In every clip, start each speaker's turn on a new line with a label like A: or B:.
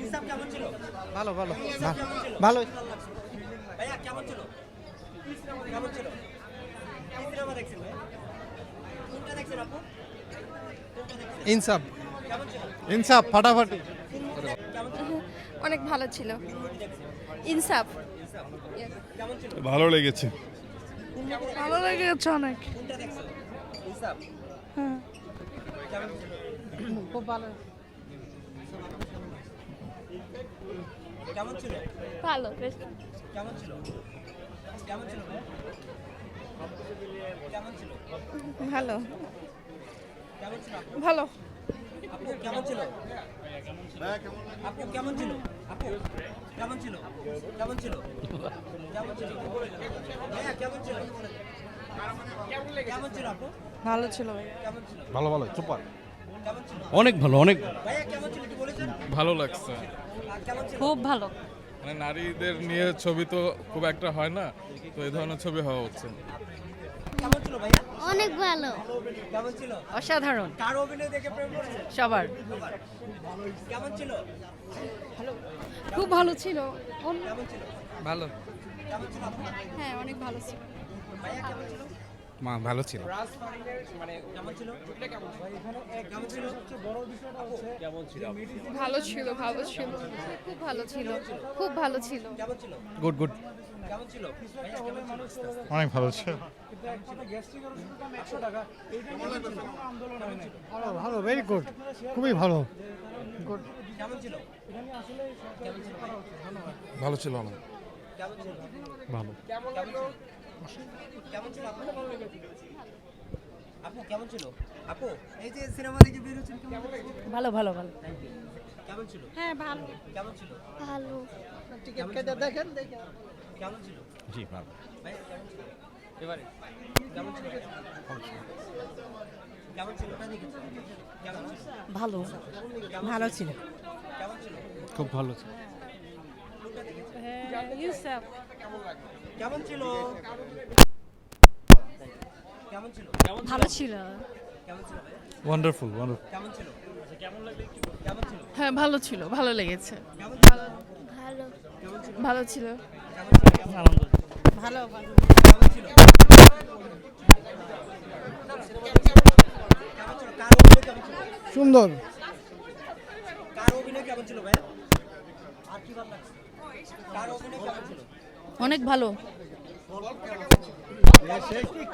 A: ইনসাফ কেমন ছিল?
B: ভালো ভালো
A: ইনসাফ কেমন ছিল?
B: ভালো
A: ভাইয়া কেমন ছিল? কেমন ছিল? কি সিনেমা দেখছেন ভাই? কোনটা দেখছেন আপু? কোনটা দেখছেন?
B: ইনসাফ
A: কেমন ছিল?
B: ইনসাফ ফাটাফাটি
A: কেমন ছিল?
C: অনেক ভালো ছিল। ইনসাফ
A: কেমন ছিল?
D: ভালো লেগেছে।
C: ভালো লেগেছে অনেক।
A: কোনটা দেখছো? ইনসাফ
C: হ্যাঁ
A: কেমন ছিল?
C: খুব ভালো।
A: কেমন ছিল?
C: ভালো
A: কেমন ছিল? কেমন ছিল ভাই? কেমন ছিল?
C: ভালো
A: কেমন ছিল আপু?
C: ভালো
A: আপু কেমন ছিল? আপু কেমন ছিল? আপু কেমন ছিল? কেমন ছিল? কেমন ছিল? ভাইয়া কেমন ছিল? কেমন ছিল আপু?
C: ভালো ছিল ভাই।
A: কেমন ছিল?
D: ভালো ভালো সুপার।
A: কেমন ছিল?
D: অনেক ভালো অনেক
A: ভাইয়া কেমন ছিল কি বলেছেন?
D: ভালো লাগছে।
A: আর কেমন ছিল?
C: খুব ভালো।
D: মানে নারীদের নিয়ে ছবি তো খুব একটা হয় না, তো এই ধরনের ছবি হওয়া হচ্ছে।
A: কেমন ছিল ভাইয়া?
E: অনেক ভালো।
A: কেমন ছিল?
C: অসাধারণ
A: কার অভিনয় দেখে প্রেম করেছেন?
C: সবার।
A: কেমন ছিল?
C: খুব ভালো ছিল।
A: কেমন ছিল?
B: ভালো
A: কেমন ছিল আপু?
C: হ্যাঁ অনেক ভালো ছিল।
A: ভাইয়া কেমন ছিল?
B: ভালো ছিল
A: কেমন ছিল? কেমন ছিল? কেমন ছিল?
C: ভালো ছিল ভালো ছিল খুব ভালো ছিল খুব ভালো ছিল।
A: কেমন ছিল?
B: গুড গুড
A: কেমন ছিল? ভাইয়া কেমন ছিল?
B: অনেক ভালো ছিল ভালো ভালো ভেরি গুড খুবই ভালো
A: কেমন ছিল? কেমন ছিল?
D: ভালো ছিল অনেক
A: কেমন ছিল?
D: ভালো।
A: কেমন ছিল আপু? আপু কেমন ছিল? আপু এই যে সিনেমা দেখে বের হচ্ছেন কেমন ছিল?
C: ভালো ভালো ভালো।
A: Thank you. কেমন ছিল?
C: হ্যাঁ ভালো।
A: কেমন ছিল?
E: ভালো।
A: টিকিট কেটে দেখেন কেমন ছিল?
D: জি ভালো।
A: ভাই কেমন ছিল? এবারে কেমন ছিল? কেমন ছিল? ওটা দেখেছেন? কেমন ছিল?
C: ভালো ভালো ছিল।
A: কেমন ছিল?
D: খুব ভালো ছিল।
C: ইনসাফ
A: কেমন ছিল? কেমন ছিল?
C: ভালো ছিল।
A: কেমন ছিল ভাই?
D: Wonderful wonderful.
A: কেমন ছিল? কেমন লাগলো একটু বলুন। কেমন ছিল?
C: হ্যাঁ ভালো ছিল ভালো লেগেছে।
A: কেমন ছিল?
E: ভালো।
A: কেমন ছিল?
C: ভালো ছিল।
A: কেমন ছিল?
C: ভালো ভালো।
A: কেমন ছিল? কেমন ছিল? কার অভিনয় কেমন ছিল?
B: সুন্দর
A: কার অভিনয় কেমন ছিল ভাই? আর কি ভালো লাগছে? কার অভিনয় কেমন ছিল?
C: অনেক ভালো।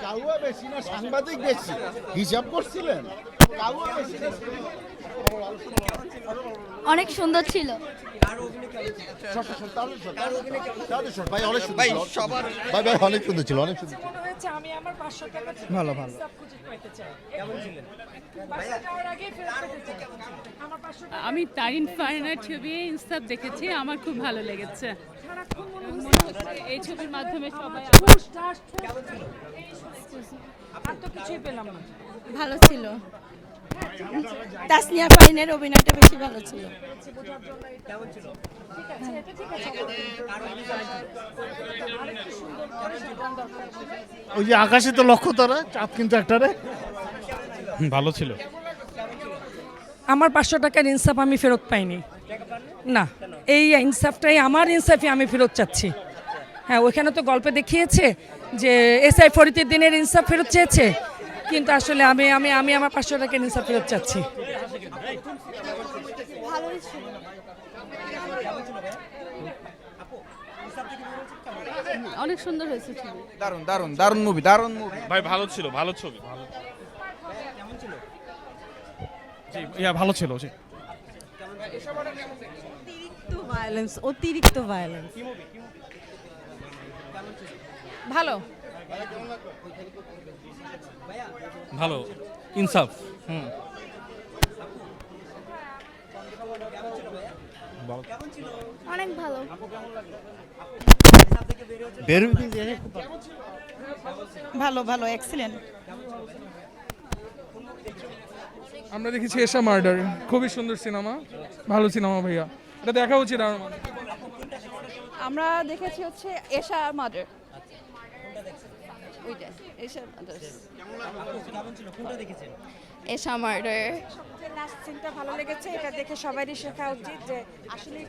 F: কাউয়া বেশি না সাংবাদিক বেশি হিসাব করছিলেন কাউয়া বেশি না
E: অনেক সুন্দর ছিল।
A: কার অভিনয় কেমন ছিল? কার অভিনয় কেমন ছিল?
F: ভাই অনেক সুন্দর ছিল ভাই ভাই অনেক সুন্দর ছিল অনেক সুন্দর
G: মনে হয়েছে আমি আমার 500 টাকা
B: ভালো ভালো
G: হিসাব খুঁজে পেতে চাই।
A: কেমন ছিলেন?
G: বাসা যাওয়ার আগে ফেরত পেতে চাই। আমার 500 টাকা
H: আমি তারিন ফারহানার ছবি ইনসাফ দেখেছি, আমার খুব ভালো লেগেছে।
G: সারাক্ষণ মনে
H: মনে হচ্ছে এই ছবির মাধ্যমে সবাই
G: ঘুষ টাস
A: কেমন ছিল?
G: আর তো কিছুই পেলাম না।
C: ভালো ছিল। তাসনিয়া ফারিনের অভিনয়টা বেশি ভালো ছিল।
A: কেমন ছিল?
B: ওই যে আকাশে তো লক্ষ্য তারা চাঁদ কিন্তু একটা রে
D: ভালো ছিল।
G: আমার 500 টাকার ইনসাফ আমি ফেরত পাইনি না, এই ইনসাফটাই আমার ইনসাফই আমি ফেরত চাচ্ছি। হ্যাঁ ওইখানে তো গল্পে দেখিয়েছে যে এসআই ফরিদুদ্দিনের ইনসাফ ফেরত চেয়েছে, কিন্তু আসলে আমি আমি আমি আমার 500 টাকার ইনসাফ ফেরত চাচ্ছি।
E: ভালোই ছিল।
H: অনেক সুন্দর হয়েছে ছবি।
B: দারুন দারুন দারুন মুভি দারুন মুভি
D: ভাই ভালো ছিল, ভালো ছবি।
A: কেমন ছিল?
D: জি ইয়া ভালো ছিল জি।
G: অতিরিক্ত ভায়োলেন্স।
C: ভালো
D: ভালো ইনসাফ।
E: অনেক ভালো।
B: বের
C: ভালো ভালো এক্সিলেন্ট।
I: আমরা দেখেছি এশা মার্ডার, খুবই সুন্দর সিনেমা, ভালো সিনেমা ভাইয়া, এটা দেখা উচিত আমার মনে হয়।
C: আমরা দেখেছি হচ্ছে এশা মাদার। ওইটা এশা মাদার।
A: কেমন ছিল? কোনটা দেখেছেন?
C: এশা মার্ডার।
J: লাস্ট সিনটা ভালো লেগেছে, এটা দেখে সবারই শেখা উচিত যে আসলেই